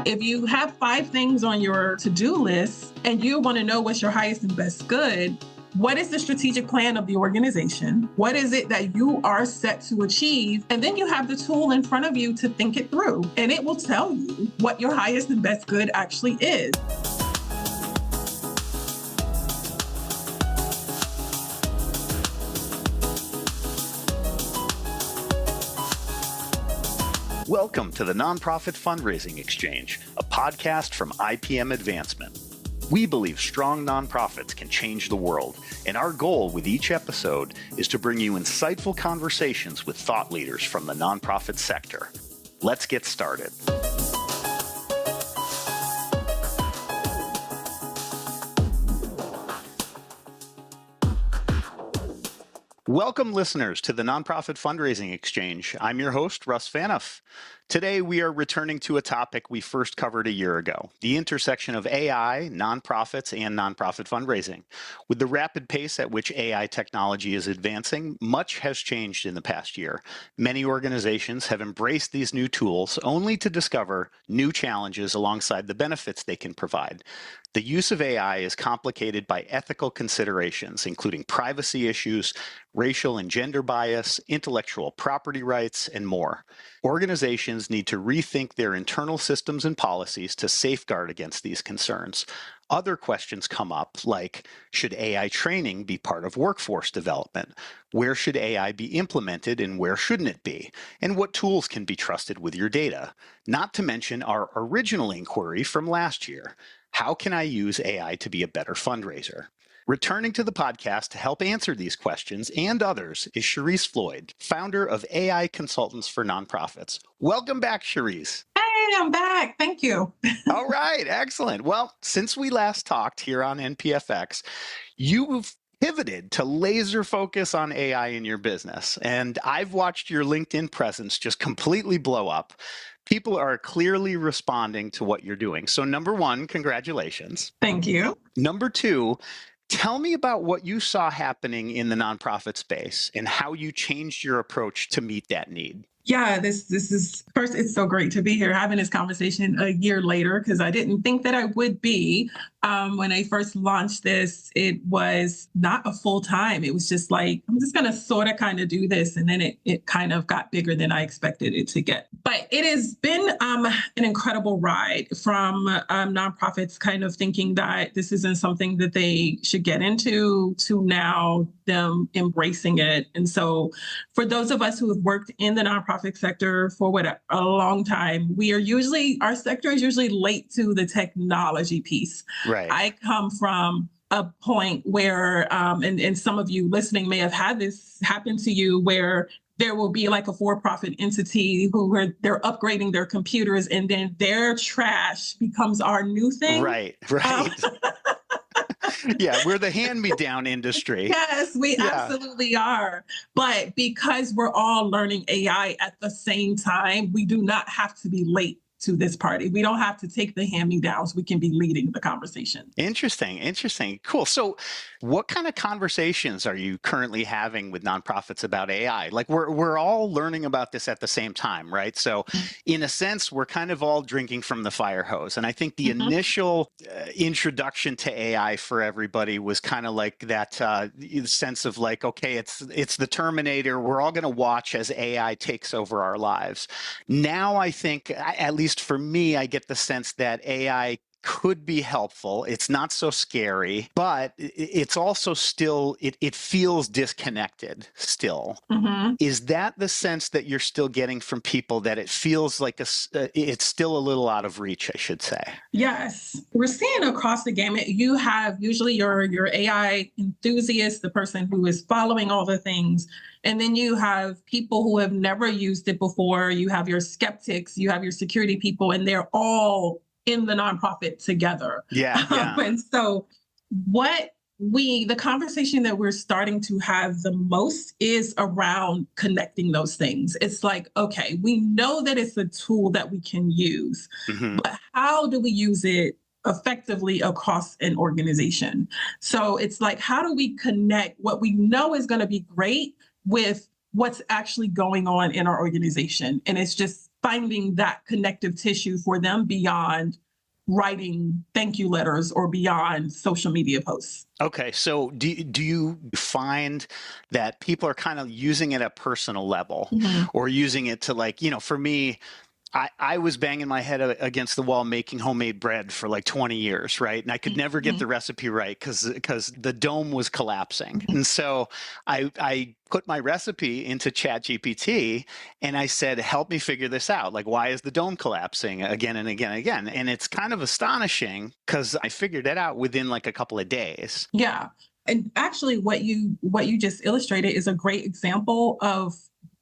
If you have 5 things on your to-do list and you want to know what's your highest and best good, what is the strategic plan of the organization? What is it that you are set to achieve? And then you have the tool in front of you to think it through, and it will tell you what your highest and best good actually is. Welcome to the Nonprofit Fundraising Exchange, a podcast from IPM Advancement. We believe strong nonprofits can change the world, and our goal with each episode is to bring you insightful conversations with thought leaders from the nonprofit sector. Let's get started. Welcome, listeners, to the Nonprofit Fundraising Exchange. I'm your host, Russ Fanoff. Today, we are returning to a topic we first covered a year ago, the intersection of AI, nonprofits, and nonprofit fundraising. With the rapid pace at which AI technology is advancing, much has changed in the past year. Many organizations have embraced these new tools only to discover new challenges alongside the benefits they can provide. The use of AI is complicated by ethical considerations, including privacy issues, racial and gender bias, intellectual property rights, and more. Organizations need to rethink their internal systems and policies to safeguard against these concerns. Other questions come up, like, should AI training be part of workforce development? Where should AI be implemented and where shouldn't it be? And what tools can be trusted with your data? Not to mention our original inquiry from last year. How can I use AI to be a better fundraiser? Returning to the podcast to help answer these questions and others is Shereese Floyd, founder of AI Consultants for Nonprofits. Welcome back, Shereese. Hey, I'm back. Thank you. All right, excellent. Well, since we last talked here on NPFX, you've pivoted to laser focus on AI in your business. And I've watched your LinkedIn presence just completely blow up. People are clearly responding to what you're doing. So number one, congratulations. Thank you. Number two, tell me about what you saw happening in the nonprofit space and how you changed your approach to meet that need. Yeah, this is first, it's so great to be here having this conversation a year later, because I didn't think that I would be. When I first launched this, it was not a full time. It was just like, I'm just going to sort of kind of do this. And then it kind of got bigger than I expected it to get. But it has been an incredible ride from nonprofits kind of thinking that this isn't something that they should get into to now them embracing it. And so for those of us who have worked in the nonprofit sector for a long time, our sector is usually late to the technology piece. Right. I come from a point where, and some of you listening may have had this happen to you, where there will be like a for-profit entity where they're upgrading their computers and then their trash becomes our new thing. Right. Yeah, we're the hand-me-down industry. Yes, we absolutely are. But because we're all learning AI at the same time, we do not have to be late to this party. We don't have to take the hand-me-downs. We can be leading the conversation. Interesting. Cool. So what kind of conversations are you currently having with nonprofits about AI? Like we're all learning about this at the same time, right? So in a sense, we're kind of all drinking from the fire hose. And I think the initial introduction to AI for everybody was kind of like that sense of like, okay, it's the Terminator. We're all going to watch as AI takes over our lives. Now, I think, at least for me, I get the sense that AI could be helpful. It's not so scary, but it's also still, it feels disconnected still. Is that the sense that you're still getting from people, that it feels like it's still a little out of reach, I should say? Yes. We're seeing across the gamut. You have usually your AI enthusiast, the person who is following all the things. And then you have people who have never used it before. You have your skeptics, you have your security people, and they're all in the nonprofit together. Yeah. And so the conversation that we're starting to have the most is around connecting those things. It's like, okay, we know that it's a tool that we can use, but how do we use it effectively across an organization? So it's like, how do we connect what we know is going to be great with what's actually going on in our organization? And it's just finding that connective tissue for them beyond writing thank you letters or beyond social media posts. Okay, so do you find that people are kind of using it at a personal level, or using it to, like, for me, I was banging my head against the wall making homemade bread for like 20 years, right? And I could never get the recipe right because the dome was collapsing. And so I put my recipe into ChatGPT and I said, help me figure this out. Like, why is the dome collapsing again and again and again? And it's kind of astonishing because I figured it out within like a couple of days. Yeah. And actually what you just illustrated is a great example of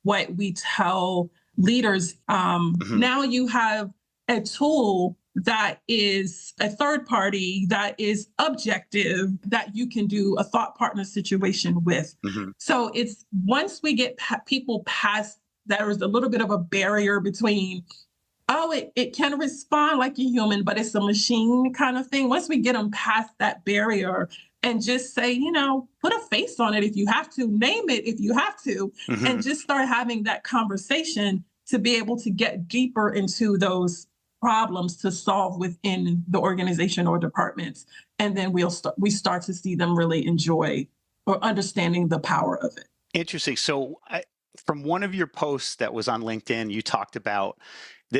what we tell leaders. Now you have a tool that is a third party, that is objective, that you can do a thought partner situation with. So it's once we get people past, there is a little bit of a barrier between, oh, it can respond like a human, but it's a machine kind of thing. Once we get them past that barrier and just say, put a face on it if you have to, name it if you have to, and just start having that conversation to be able to get deeper into those problems to solve within the organization or departments. And then we start to see them really enjoy or understanding the power of it. Interesting. So from one of your posts that was on LinkedIn, you talked about,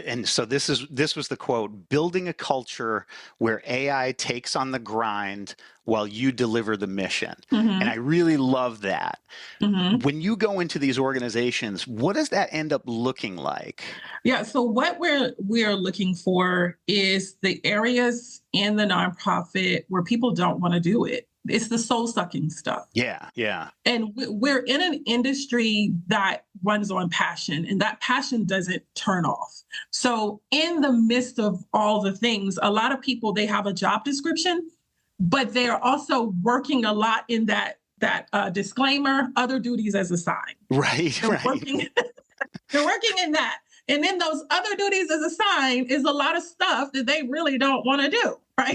and so this was the quote, building a culture where AI takes on the grind while you deliver the mission. And I really love that. When you go into these organizations, what does that end up looking like? Yeah, so what we're looking for is the areas in the nonprofit where people don't want to do it. It's the soul-sucking stuff. Yeah. And we're in an industry that runs on passion, and that passion doesn't turn off. So in the midst of all the things, a lot of people, they have a job description, but they're also working a lot in that disclaimer, other duties as assigned. Right. They're working in that. And then those other duties as assigned is a lot of stuff that they really don't want to do, right?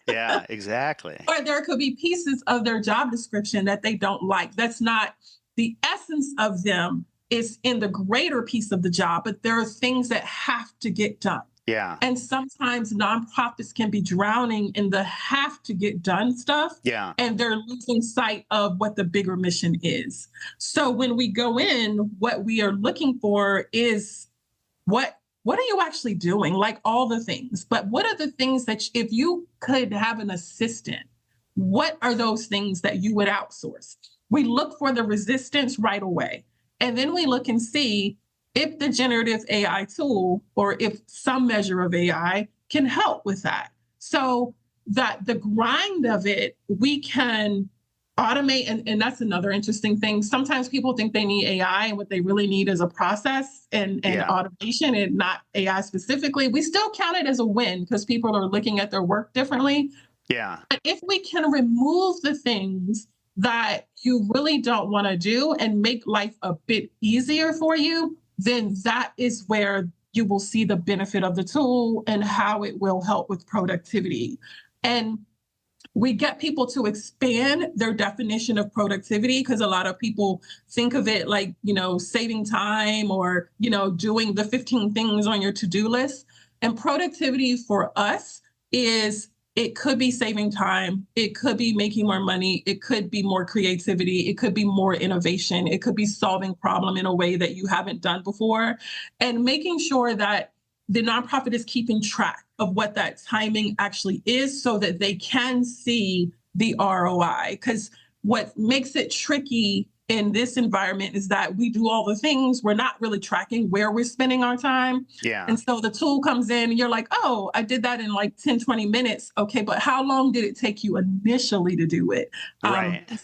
Yeah, exactly. Or there could be pieces of their job description that they don't like. That's not the essence of them. It's in the greater piece of the job, but there are things that have to get done. Yeah. And sometimes nonprofits can be drowning in the have to get done stuff. Yeah. And they're losing sight of what the bigger mission is. So when we go in, what we are looking for is what are you actually doing? Like all the things, but what are the things that if you could have an assistant, what are those things that you would outsource? We look for the resistance right away. And then we look and see if the generative AI tool or if some measure of AI can help with that. So that the grind of it, we can automate. And that's another interesting thing. Sometimes people think they need AI and what they really need is a process and automation and not AI specifically. We still count it as a win because people are looking at their work differently. Yeah. But if we can remove the things that you really don't want to do and make life a bit easier for you, then that is where you will see the benefit of the tool and how it will help with productivity. And we get people to expand their definition of productivity because a lot of people think of it like, saving time or, doing the 15 things on your to-do list. And productivity for us is, it could be saving time. It could be making more money. It could be more creativity. It could be more innovation. It could be solving problem in a way that you haven't done before. And making sure that the nonprofit is keeping track of what that timing actually is so that they can see the ROI. Because what makes it tricky in this environment is that we do all the things. We're not really tracking where we're spending our time. Yeah. And so the tool comes in and you're like, oh, I did that in like 10, 20 minutes. Okay, but how long did it take you initially to do it?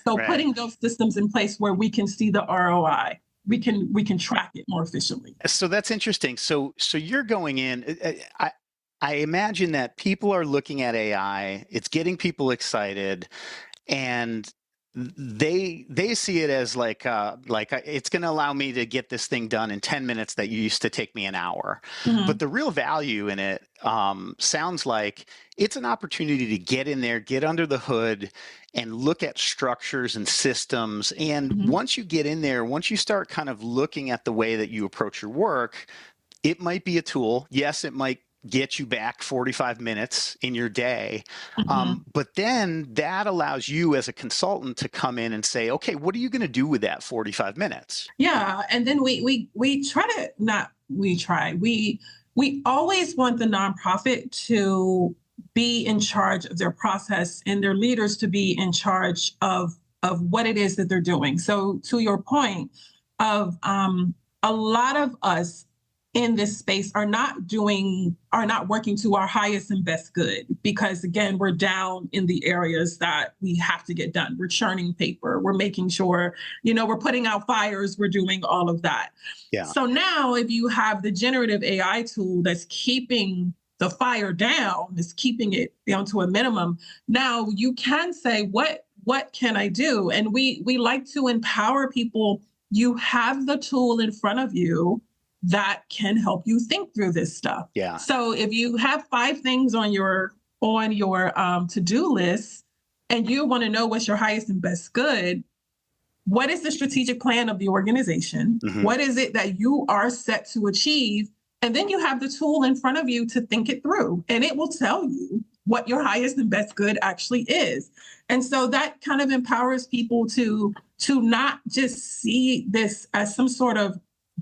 Putting those systems in place where we can see the ROI. We can track it more efficiently. So that's interesting. So you're going in. I imagine that people are looking at AI. It's getting people excited, and they see it as like it's going to allow me to get this thing done in 10 minutes that used to take me an hour. But the real value in it sounds like it's an opportunity to get in there, get under the hood, and look at structures and systems. And once you get in there, once you start kind of looking at the way that you approach your work, It might be a tool. Yes, it might get you back 45 minutes in your day. But then that allows you as a consultant to come in and say, okay, what are you going to do with that 45 minutes? Yeah, and then we try to not we try we always want the nonprofit to be in charge of their process and their leaders to be in charge of what it is that they're doing. So to your point of a lot of us in this space are not working to our highest and best good because again we're down in the areas that we have to get done. We're churning paper, we're making sure we're putting out fires, we're doing all of that. Yeah. So now if you have the generative AI tool that's keeping the fire down, is keeping it down to a minimum, now you can say what can I do? And we like to empower people. You have the tool in front of you that can help you think through this stuff. Yeah. So if you have 5 things on your to-do list and you want to know what's your highest and best good, what is the strategic plan of the organization? What is it that you are set to achieve? And then you have the tool in front of you to think it through, and it will tell you what your highest and best good actually is. And so that kind of empowers people to not just see this as some sort of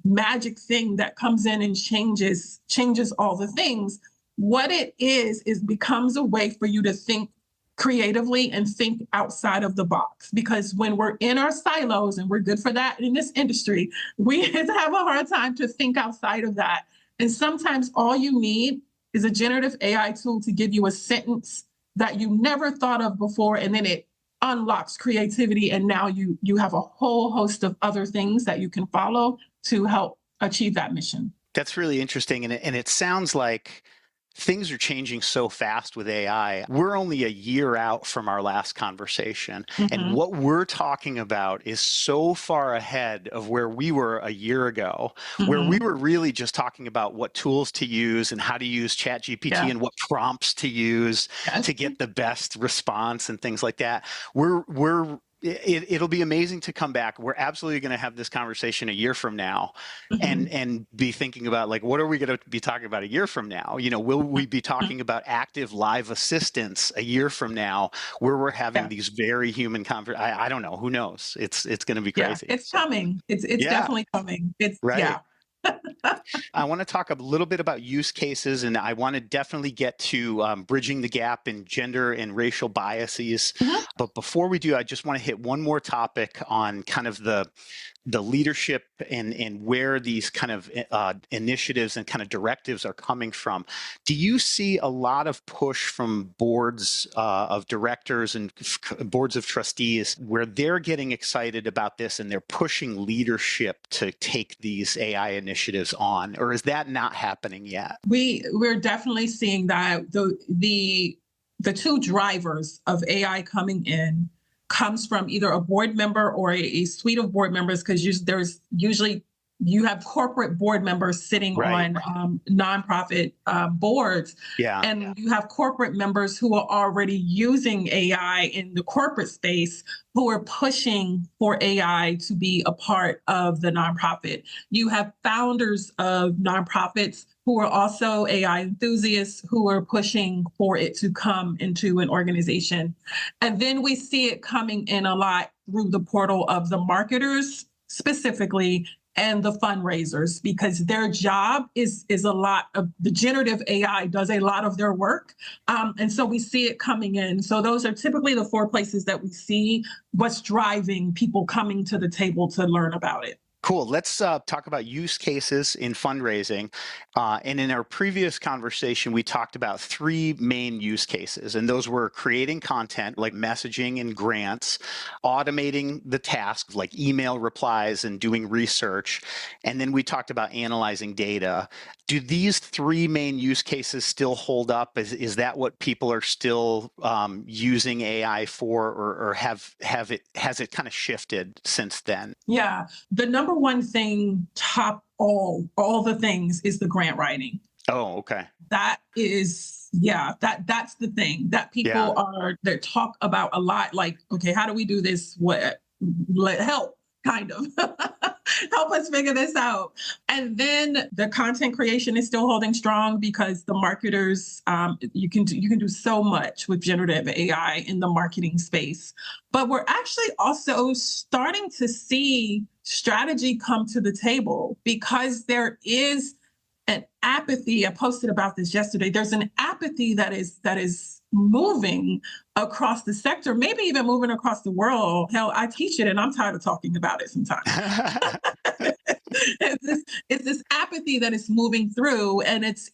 magic thing that comes in and changes all the things. What it is becomes a way for you to think creatively and think outside of the box. Because when we're in our silos, and we're good for that in this industry, we have a hard time to think outside of that. And sometimes all you need is a generative AI tool to give you a sentence that you never thought of before, and then it unlocks creativity, and now you have a whole host of other things that you can follow to help achieve that mission. That's really interesting. And it sounds like things are changing so fast with AI. We're only a year out from our last conversation. And what we're talking about is so far ahead of where we were a year ago, where we were really just talking about what tools to use and how to use ChatGPT and what prompts to use to get the best response and things like that. It'll be amazing to come back. We're absolutely going to have this conversation a year from now and be thinking about, like, what are we going to be talking about a year from now? Will we be talking about active live assistants a year from now where we're having these very human conversations? I don't know. Who knows? It's going to be crazy. Yeah, it's coming. It's definitely coming. It's right. I want to talk a little bit about use cases, and I want to definitely get to bridging the gap in gender and racial biases. But before we do, I just want to hit one more topic on kind of the leadership and where these kind of initiatives and kind of directives are coming from. Do you see a lot of push from boards of directors and boards of trustees where they're getting excited about this and they're pushing leadership to take these AI initiatives on, or is that not happening yet? We're definitely seeing that the 2 drivers of AI coming in comes from either a board member or a suite of board members, because there's usually you have corporate board members sitting on nonprofit boards, and you have corporate members who are already using AI in the corporate space who are pushing for AI to be a part of the nonprofit. You have founders of nonprofits who are also AI enthusiasts who are pushing for it to come into an organization. And then we see it coming in a lot through the portal of the marketers specifically and the fundraisers, because their job is a lot of the generative AI does a lot of their work. And so we see it coming in. So those are typically the 4 places that we see what's driving people coming to the table to learn about it. Cool. Let's talk about use cases in fundraising. And in our previous conversation, we talked about 3 main use cases, and those were creating content like messaging and grants, automating the tasks like email replies and doing research, and then we talked about analyzing data. Do these 3 main use cases still hold up? Is that what people are still using AI for, or has it kind of shifted since then? Yeah, the number one thing, top all the things, is the grant writing. Oh, okay. That is, that's the thing that people they talk about a lot. Like, okay, how do we do this? Help. kind of. Help us figure this out. And then the content creation is still holding strong because the marketers, you can do so much with generative AI in the marketing space. But we're actually also starting to see strategy come to the table because there is an apathy. I posted about this yesterday. There's an apathy that is moving across the sector, maybe even moving across the world. Hell, I teach it and I'm tired of talking about it sometimes. it's this apathy that is moving through, and it's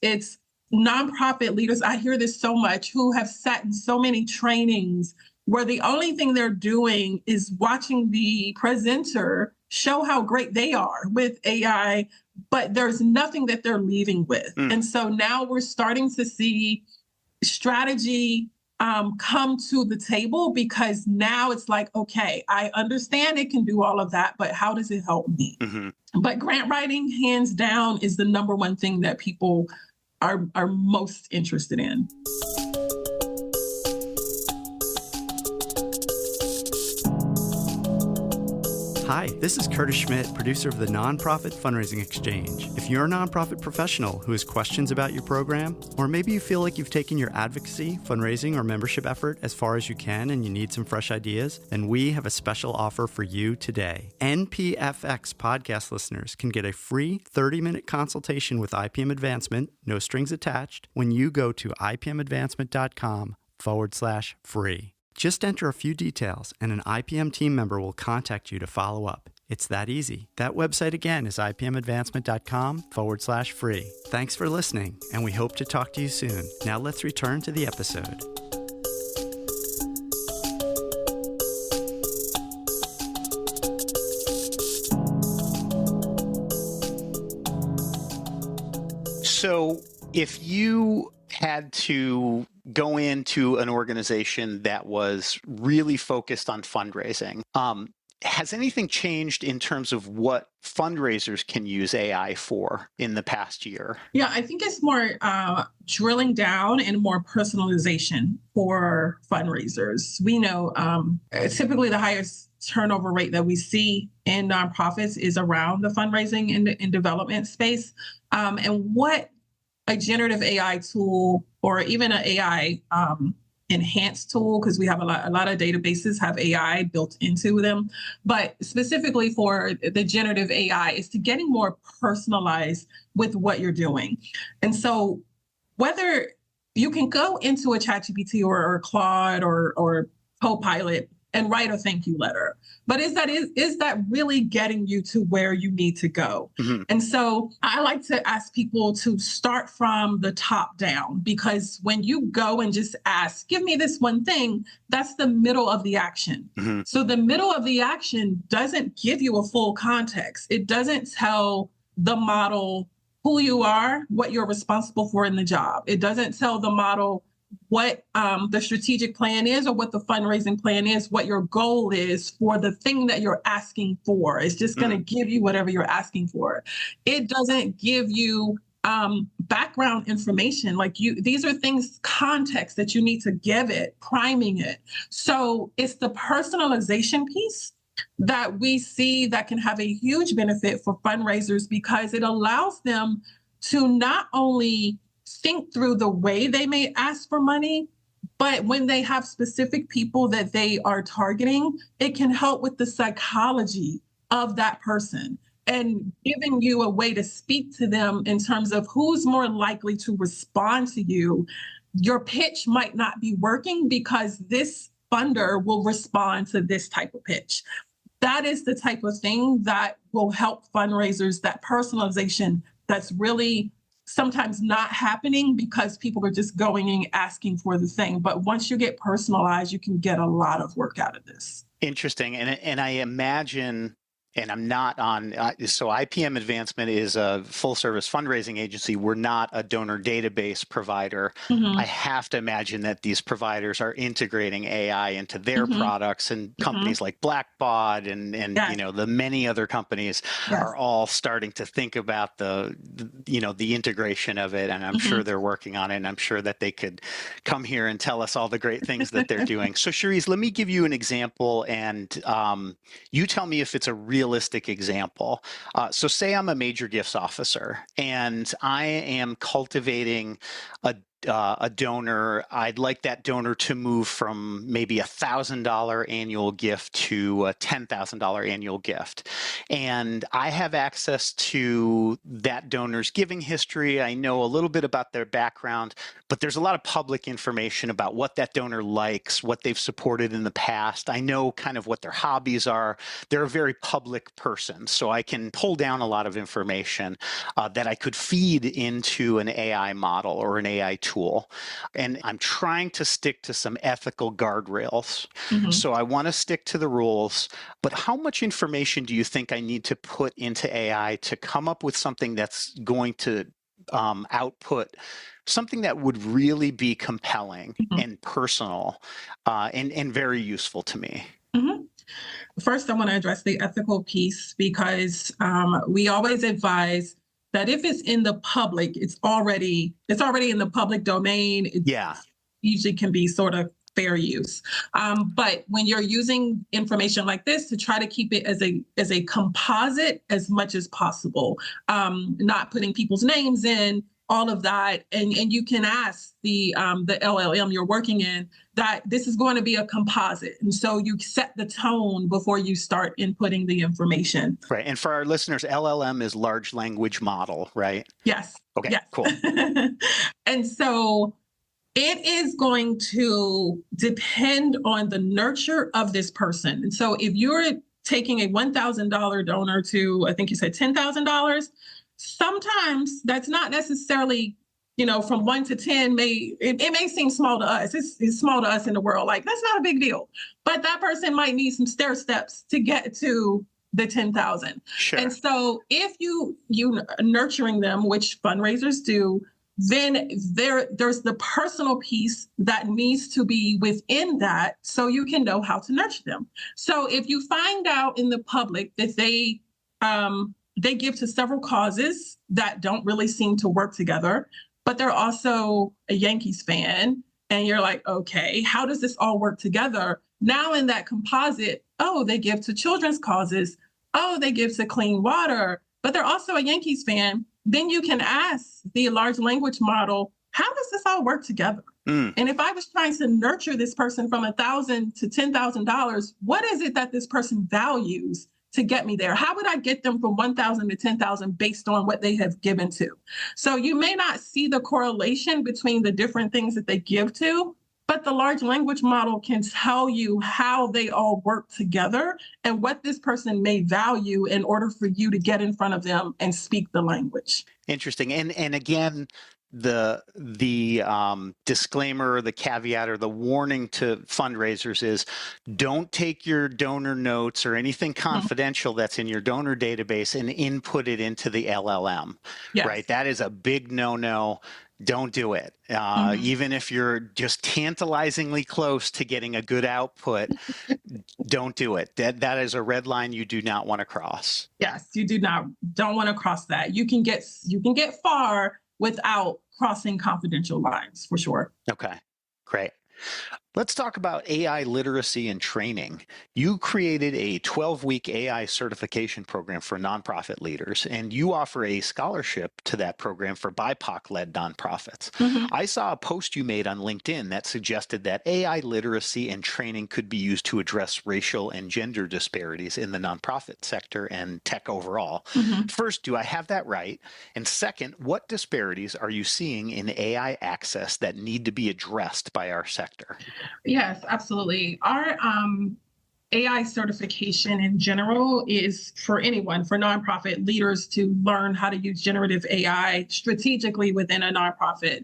nonprofit leaders. I hear this so much, who have sat in so many trainings where the only thing they're doing is watching the presenter show how great they are with AI, but there's nothing that they're leaving with. And so now we're starting to see strategy come to the table, because now it's like, okay, I understand it can do all of that, but how does it help me? But grant writing, hands down, is the number one thing that people are most interested in. Hi, this is Curtis Schmidt, producer of the Nonprofit Fundraising Exchange. If you're a nonprofit professional who has questions about your program, or maybe you feel like you've taken your advocacy, fundraising, or membership effort as far as you can and you need some fresh ideas, then we have a special offer for you today. NPFX podcast listeners can get a free 30-minute consultation with IPM Advancement, no strings attached, when you go to ipmadvancement.com/free. Just enter a few details and an IPM team member will contact you to follow up. It's that easy. That website again is ipmadvancement.com/free. Thanks for listening, and we hope to talk to you soon. Now let's return to the episode. So if you had to go into an organization that was really focused on fundraising, has anything changed in terms of what fundraisers can use AI for in the past year? Yeah, I think it's more drilling down and more personalization for fundraisers. We know typically the highest turnover rate that we see in nonprofits is around the fundraising and development space. And what a generative AI tool, or even an AI enhanced tool, because we have a lot of databases have AI built into them, but specifically for the generative AI, is to getting more personalized with what you're doing. And so whether you can go into a ChatGPT or Claude or Copilot and write a thank you letter, but is that really getting you to where you need to go? And so I like to ask people to start from the top down, because when you go and just ask, give me this one thing, that's the middle of the action. So the middle of the action doesn't give you a full context. It doesn't tell the model who you are, what you're responsible for in the job. It doesn't tell the model what the strategic plan is, or what the fundraising plan is, what your goal is for the thing that you're asking for. It's just going to give you whatever you're asking for. It doesn't give you background information. Like these are things, context that you need to give it, priming it. So it's the personalization piece that we see that can have a huge benefit for fundraisers, because it allows them to not only think through the way they may ask for money, but when they have specific people that they are targeting, it can help with the psychology of that person and giving you a way to speak to them in terms of who's more likely to respond to you. Your pitch might not be working because this funder will respond to this type of pitch. That is the type of thing that will help fundraisers, that personalization that's really sometimes not happening because people are just going in asking for the thing. But once you get personalized, you can get a lot of work out of this. Interesting. And I imagine, and I'm not on, so IPM Advancement is a full service fundraising agency. We're not a donor database provider. I have to imagine that these providers are integrating AI into their products, and companies like Blackbaud and you know, the many other companies are all starting to think about the integration of it. And I'm sure they're working on it, and I'm sure that they could come here and tell us all the great things that they're doing. So Shereese, let me give you an example, and you tell me if it's a real realistic example. So say I'm a major gifts officer and I am cultivating a donor. I'd like that donor to move from maybe $1,000 annual gift to a $10,000 annual gift. And I have access to that donor's giving history. I know a little bit about their background, but there's a lot of public information about what that donor likes, what they've supported in the past. I know kind of what their hobbies are. They're a very public person, so I can pull down a lot of information that I could feed into an AI model or an AI tool. And I'm trying to stick to some ethical guardrails. So I want to stick to the rules, but how much information do you think I need to put into AI to come up with something that's going to output something that would really be compelling and personal and very useful to me? First, I want to address the ethical piece because we always advise that if it's in the public, it's already in the public domain. It usually can be sort of fair use. But when you're using information like this, to try to keep it as a composite as much as possible, not putting people's names in, all of that, and you can ask the LLM you're working in that this is going to be a composite, and so you set the tone before you start inputting the information. Right, and for our listeners, LLM is large language model, right? Yes. Okay. Yes. Cool. And so it is going to depend on the nurture of this person, and so if you're taking a $1,000 donor to, I think you said $10,000. Sometimes that's not necessarily, from 1 to 10 it may seem small to us. It's small to us in the world. Like, that's not a big deal. But that person might need some stair steps to get to the 10,000. Sure. And so if you nurturing them, which fundraisers do, then there's the personal piece that needs to be within that so you can know how to nurture them. So if you find out in the public that they give to several causes that don't really seem to work together, but they're also a Yankees fan. And you're like, okay, how does this all work together? Now in that composite, they give to children's causes. They give to clean water, but they're also a Yankees fan. Then you can ask the large language model, how does this all work together? And if I was trying to nurture this person from $1,000 to $10,000, what is it that this person values to get me there? How would I get them from 1,000 to 10,000 based on what they have given to? So you may not see the correlation between the different things that they give to, but the large language model can tell you how they all work together and what this person may value in order for you to get in front of them and speak the language. Interesting. And again, the disclaimer, the caveat, or the warning to fundraisers is don't take your donor notes or anything confidential that's in your donor database and input it into the LLM, right? That is a big no-no. Don't do it. Even if you're just tantalizingly close to getting a good output, don't do it. That is a red line you do not want to cross. Yes, you don't want to cross that. You can get far without crossing confidential lines, for sure. Okay, great. Let's talk about AI literacy and training. You created a 12-week AI certification program for nonprofit leaders, and you offer a scholarship to that program for BIPOC-led nonprofits. I saw a post you made on LinkedIn that suggested that AI literacy and training could be used to address racial and gender disparities in the nonprofit sector and tech overall. First, do I have that right? And second, what disparities are you seeing in AI access that need to be addressed by our sector? Yes, absolutely. Our AI certification in general is for anyone, for nonprofit leaders to learn how to use generative AI strategically within a nonprofit.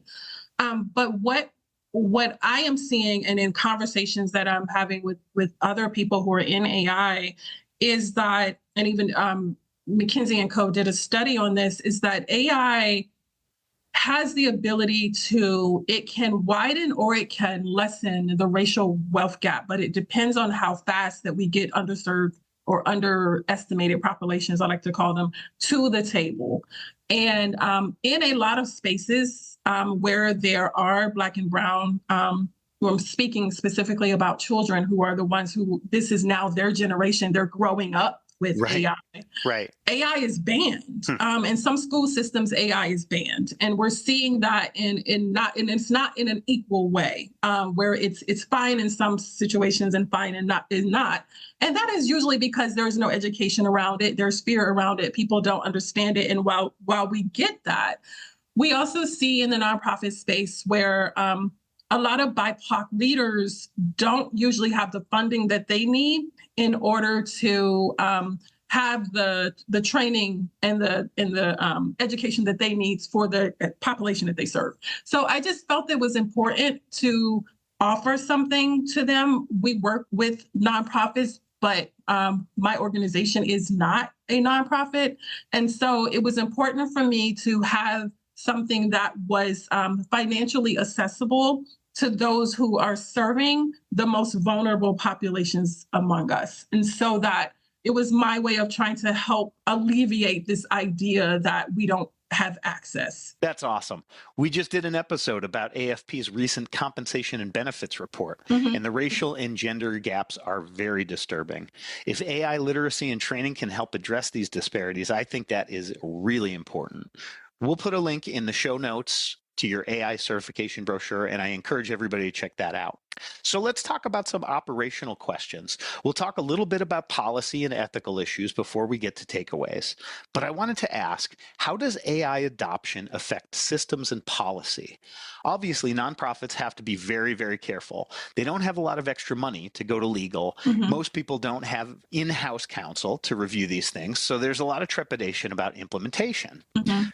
But what I am seeing, and in conversations that I'm having with other people who are in AI, is that, and even McKinsey & Co. did a study on this, is that AI has the ability it can widen or it can lessen the racial wealth gap, but it depends on how fast that we get underserved or underestimated populations, I like to call them, to the table. And in a lot of spaces where there are Black and Brown, I'm speaking specifically about children who are the ones who, this is now their generation, they're growing up with Right. AI. Right. AI is banned. In some school systems, AI is banned, and we're seeing that and it's not in an equal way, where it's fine in some situations and fine and not is not. And that is usually because there's no education around it. There's fear around it. People don't understand it. And while we get that, we also see in the nonprofit space where a lot of BIPOC leaders don't usually have the funding that they need in order to have the training and the education that they need for the population that they serve. So I just felt it was important to offer something to them. We work with nonprofits, but my organization is not a nonprofit. And so it was important for me to have something that was financially accessible to those who are serving the most vulnerable populations among us. And so that it was my way of trying to help alleviate this idea that we don't have access. That's awesome. We just did an episode about AFP's recent compensation and benefits report, and the racial and gender gaps are very disturbing. If AI literacy and training can help address these disparities, I think that is really important. We'll put a link in the show notes to your AI certification brochure, and I encourage everybody to check that out. So let's talk about some operational questions. We'll talk a little bit about policy and ethical issues before we get to takeaways. But I wanted to ask, how does AI adoption affect systems and policy? Obviously, nonprofits have to be very, very careful. They don't have a lot of extra money to go to legal. Most people don't have in-house counsel to review these things. So there's a lot of trepidation about implementation.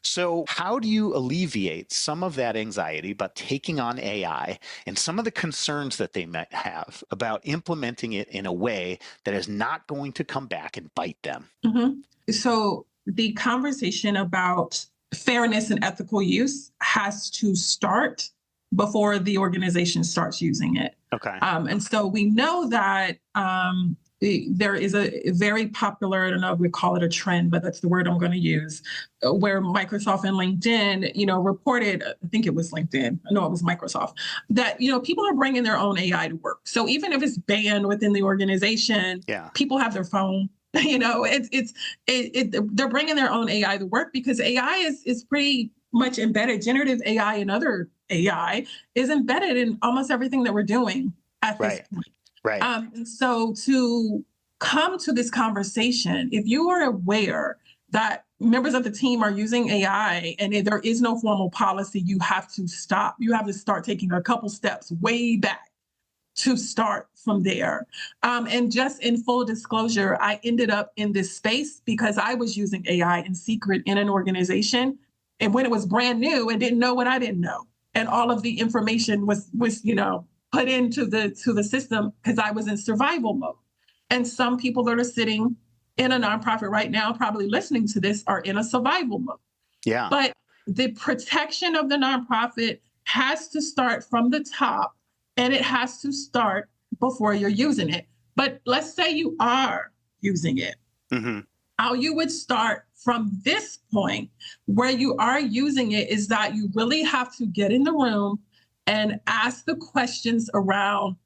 So how do you alleviate some of that anxiety about taking on AI and some of the concerns that they might have about implementing it in a way that is not going to come back and bite them? So the conversation about fairness and ethical use has to start before the organization starts using it. Okay. And so we know that there is a very popular, I don't know if we call it a trend, but that's the word I'm going to use, where Microsoft and LinkedIn, reported, I think it was LinkedIn, no, it was Microsoft, that, people are bringing their own AI to work. So even if it's banned within the organization, people have their phone. They're bringing their own AI to work because AI is pretty much embedded. Generative AI and other AI is embedded in almost everything that we're doing at this point. Right. And so to come to this conversation, if you are aware that members of the team are using AI and if there is no formal policy, you have to stop. You have to start taking a couple steps way back to start from there. And just in full disclosure, I ended up in this space because I was using AI in secret in an organization. And when it was brand new and didn't know what I didn't know. And all of the information was put into the system because I was in survival mode. And some people that are sitting in a nonprofit right now, probably listening to this, are in a survival mode. Yeah. But the protection of the nonprofit has to start from the top, and it has to start before you're using it. But let's say you are using it. How you would start from this point where you are using it is that you really have to get in the room and ask the questions around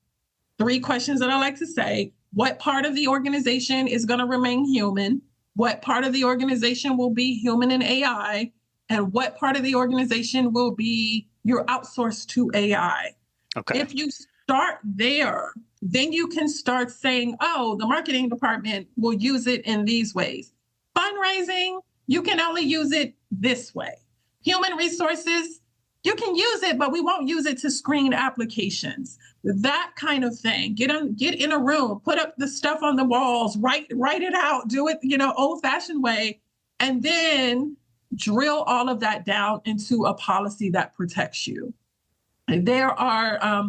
3 questions that I like to say. What part of the organization is going to remain human? What part of the organization will be human and AI? And what part of the organization will be you're outsourced to AI? Okay. If you start there, then you can start saying, oh, the marketing department will use it in these ways. Fundraising, you can only use it this way. Human resources, you can use it, but we won't use it to screen applications. That kind of thing. Get in a room, put up the stuff on the walls, write it out, do it, old-fashioned way, and then drill all of that down into a policy that protects you. There are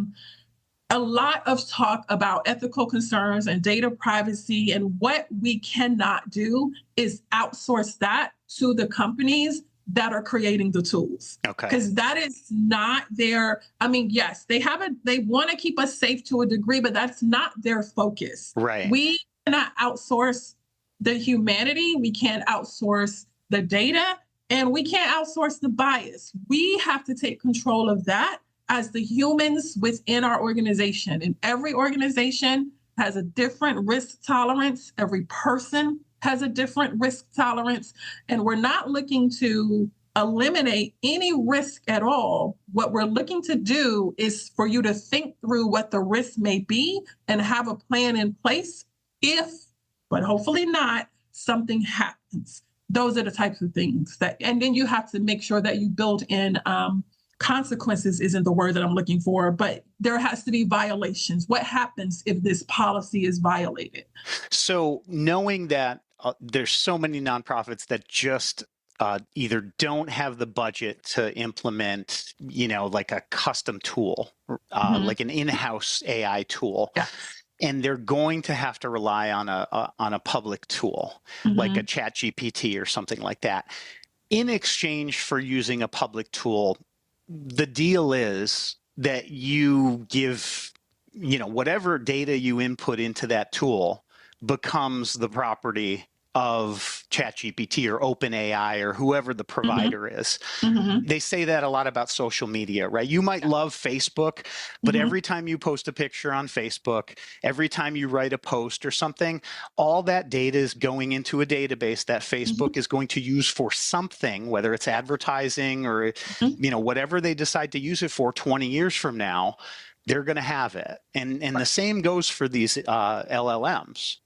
a lot of talk about ethical concerns and data privacy, and what we cannot do is outsource that to the companies that are creating the tools. Okay. Because that is not their, yes, they want to keep us safe to a degree, but that's not their focus. Right. We cannot outsource the humanity. We can't outsource the data, and we can't outsource the bias. We have to take control of that as the humans within our organization. And every organization has a different risk tolerance. Every person has a different risk tolerance, and we're not looking to eliminate any risk at all. What we're looking to do is for you to think through what the risk may be and have a plan in place if, but hopefully not, something happens. Those are the types of things that, and then you have to make sure that you build in consequences isn't the word that I'm looking for, but there has to be violations. What happens if this policy is violated? So knowing that there's so many nonprofits that just either don't have the budget to implement, like a custom tool, like an in-house AI tool. Yeah. And they're going to have to rely on a public tool, like a ChatGPT or something like that. In exchange for using a public tool, the deal is that you give, whatever data you input into that tool becomes the property of ChatGPT or OpenAI or whoever the provider is. They say that a lot about social media, right? You might love Facebook, but every time you post a picture on Facebook, every time you write a post or something, all that data is going into a database that Facebook is going to use for something, whether it's advertising or, whatever they decide to use it for 20 years from now, they're going to have it. And the same goes for these LLMs.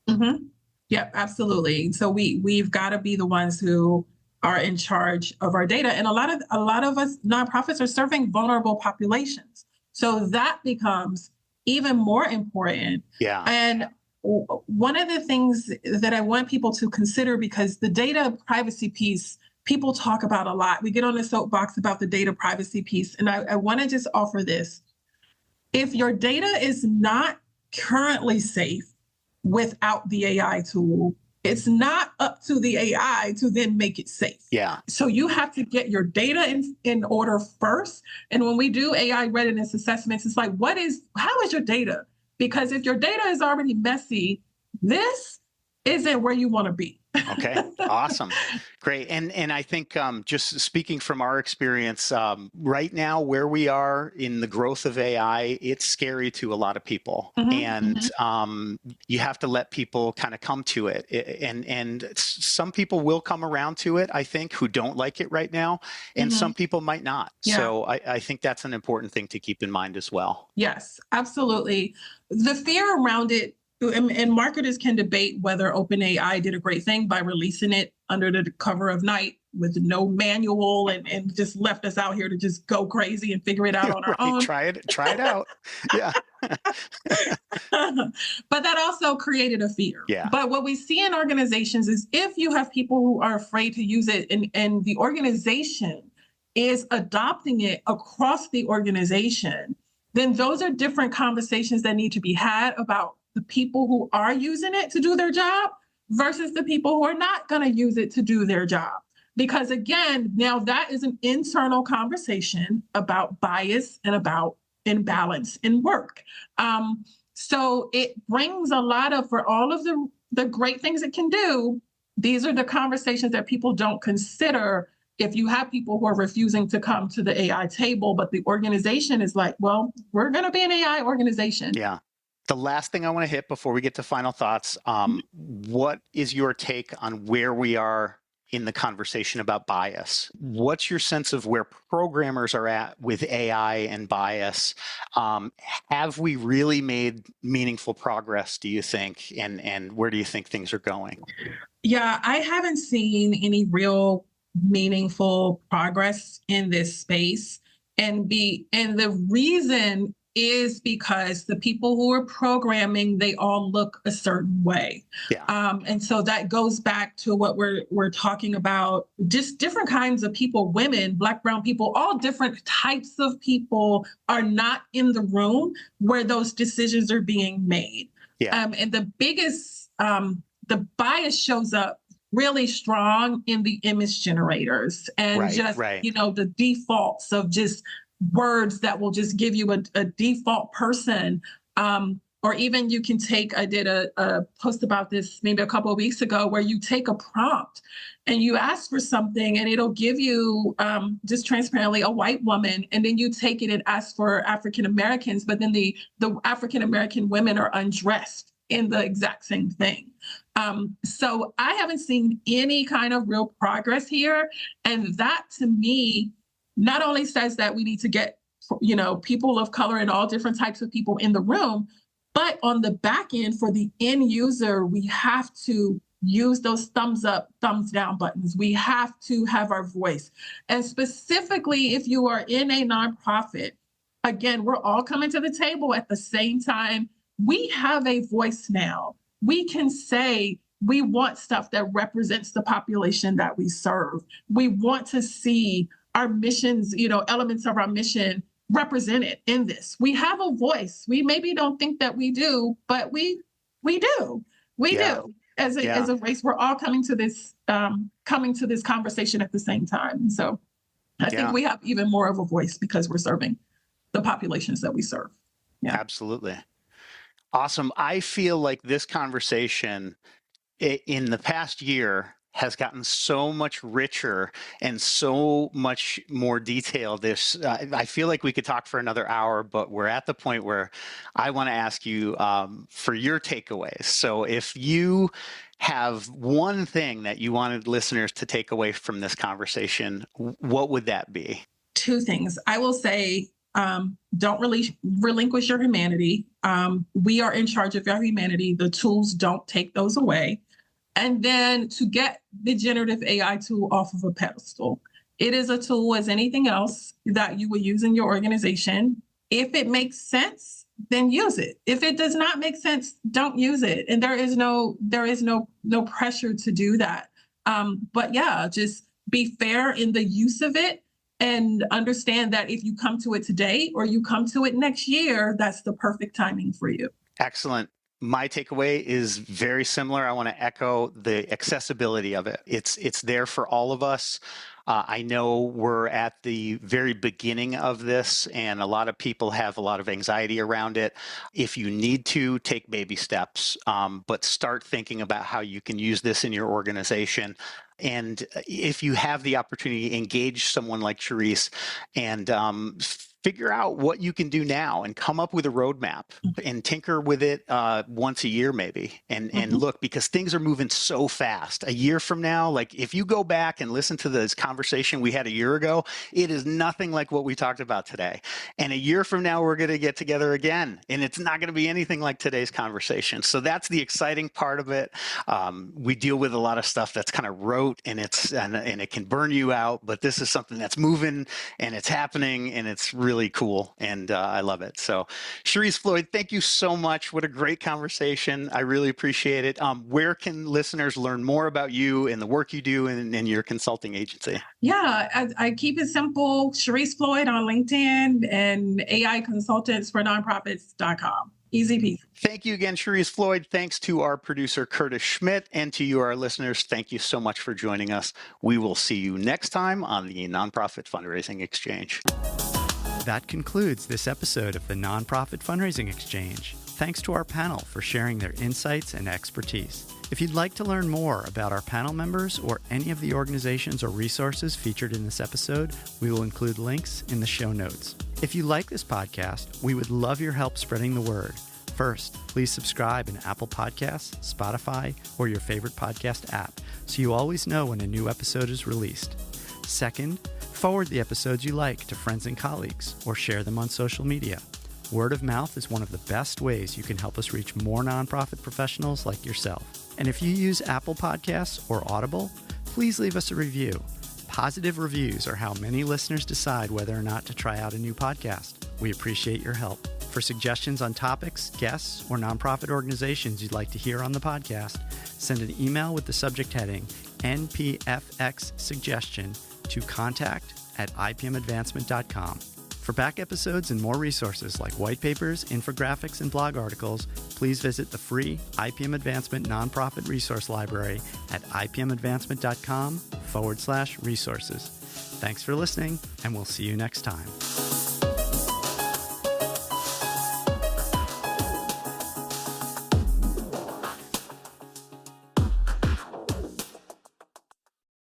Yeah, absolutely. So we've got to be the ones who are in charge of our data. And a lot of us nonprofits are serving vulnerable populations. So that becomes even more important. Yeah. And one of the things that I want people to consider, because the data privacy piece, people talk about a lot. We get on the soapbox about the data privacy piece. And I want to just offer this. If your data is not currently safe, without the AI tool, it's not up to the AI to then make it safe. Yeah. So you have to get your data in order first. And when we do AI readiness assessments, it's like, how is your data? Because if your data is already messy, this isn't where you want to be. Okay, awesome. Great. And I think just speaking from our experience, right now where we are in the growth of AI, it's scary to a lot of people. And you have to let people kind of come to it. And some people will come around to it, I think, who don't like it right now. And some people might not. Yeah. So I think that's an important thing to keep in mind as well. Yes, absolutely. The fear around it, and marketers can debate whether OpenAI did a great thing by releasing it under the cover of night with no manual and just left us out here to just go crazy and figure it out on our own. Try it out. Yeah. But that also created a fear. Yeah. But what we see in organizations is if you have people who are afraid to use it and the organization is adopting it across the organization, then those are different conversations that need to be had about the people who are using it to do their job versus the people who are not going to use it to do their job. Because again, now that is an internal conversation about bias and about imbalance in work. So it brings a lot of, for all of the great things it can do, these are the conversations that people don't consider if you have people who are refusing to come to the AI table, but the organization is like, well, we're going to be an AI organization. Yeah. The last thing I want to hit before we get to final thoughts, what is your take on where we are in the conversation about bias? What's your sense of where programmers are at with AI and bias? Have we really made meaningful progress, do you think? And where do you think things are going? Yeah, I haven't seen any real meaningful progress in this space. And the reason is because the people who are programming, they all look a certain way. Yeah. And so that goes back to what we're talking about, just different kinds of people, women, Black, brown people, all different types of people are not in the room where those decisions are being made. Yeah. And the biggest, the bias shows up really strong in the image generators and the defaults of just words that will just give you a default person. Or even you can take, I did a post about this maybe a couple of weeks ago, where you take a prompt and you ask for something and it'll give you just transparently a white woman. And then you take it and ask for African Americans, but then the African American women are undressed in the exact same thing. So I haven't seen any kind of real progress here. And that to me, not only says that we need to get, people of color and all different types of people in the room, but on the back end for the end user, we have to use those thumbs up, thumbs down buttons. We have to have our voice. And specifically, if you are in a nonprofit, again, we're all coming to the table at the same time. We have a voice now. We can say we want stuff that represents the population that we serve. We want to see our missions, elements of our mission represented in this. We have a voice. We maybe don't think that we do, but we do. We do. As a race, we're all coming to this conversation at the same time. And so I think we have even more of a voice because we're serving the populations that we serve. Yeah. Absolutely. Awesome. I feel like this conversation in the past year has gotten so much richer and so much more detailed. I feel like we could talk for another hour, but we're at the point where I want to ask you for your takeaways. So if you have one thing that you wanted listeners to take away from this conversation, what would that be? Two things. I will say, don't really relinquish your humanity. We are in charge of our humanity. The tools don't take those away. And then to get the generative AI tool off of a pedestal. It is a tool as anything else that you would use in your organization. If it makes sense, then use it. If it does not make sense, don't use it. And there is no pressure to do that. But yeah, just be fair in the use of it and understand that if you come to it today or you come to it next year, that's the perfect timing for you. Excellent. My takeaway is very similar. I want to echo the accessibility of it. It's there for all of us. I know we're at the very beginning of this, and a lot of people have a lot of anxiety around it. If you need to, take baby steps, but start thinking about how you can use this in your organization. And if you have the opportunity, engage someone like Shereese and figure out what you can do now and come up with a roadmap and tinker with it once a year maybe and look, because things are moving so fast. A year from now, like if you go back and listen to this conversation we had a year ago, it is nothing like what we talked about today. And a year from now, we're going to get together again, and it's not going to be anything like today's conversation. So that's the exciting part of it. We deal with a lot of stuff that's kind of rote and it can burn you out, but this is something that's moving and it's happening and it's really cool, and I love it. So Shereese, Floyd, thank you so much. What a great conversation. I really appreciate it. Where can listeners learn more about you and the work you do in your consulting agency? Yeah, I keep it simple. Shereese Floyd on LinkedIn and AI Consultants for Nonprofits.com. Easy peasy. Thank you again, Shereese Floyd. Thanks to our producer, Curtis Schmidt, and to you, our listeners. Thank you so much for joining us. We will see you next time on the Nonprofit Fundraising Exchange. That concludes this episode of the Nonprofit Fundraising Exchange. Thanks to our panel for sharing their insights and expertise. If you'd like to learn more about our panel members or any of the organizations or resources featured in this episode, we will include links in the show notes. If you like this podcast, we would love your help spreading the word. First, please subscribe in Apple Podcasts, Spotify, or your favorite podcast app so you always know when a new episode is released. Second, forward the episodes you like to friends and colleagues or share them on social media. Word of mouth is one of the best ways you can help us reach more nonprofit professionals like yourself. And if you use Apple Podcasts or Audible, please leave us a review. Positive reviews are how many listeners decide whether or not to try out a new podcast. We appreciate your help. For suggestions on topics, guests, or nonprofit organizations you'd like to hear on the podcast, send an email with the subject heading NPFX suggestion to contact@ipmadvancement.com. For back episodes and more resources like white papers, infographics, and blog articles, please visit the free IPM Advancement Nonprofit Resource Library at ipmadvancement.com/resources. Thanks for listening, and we'll see you next time.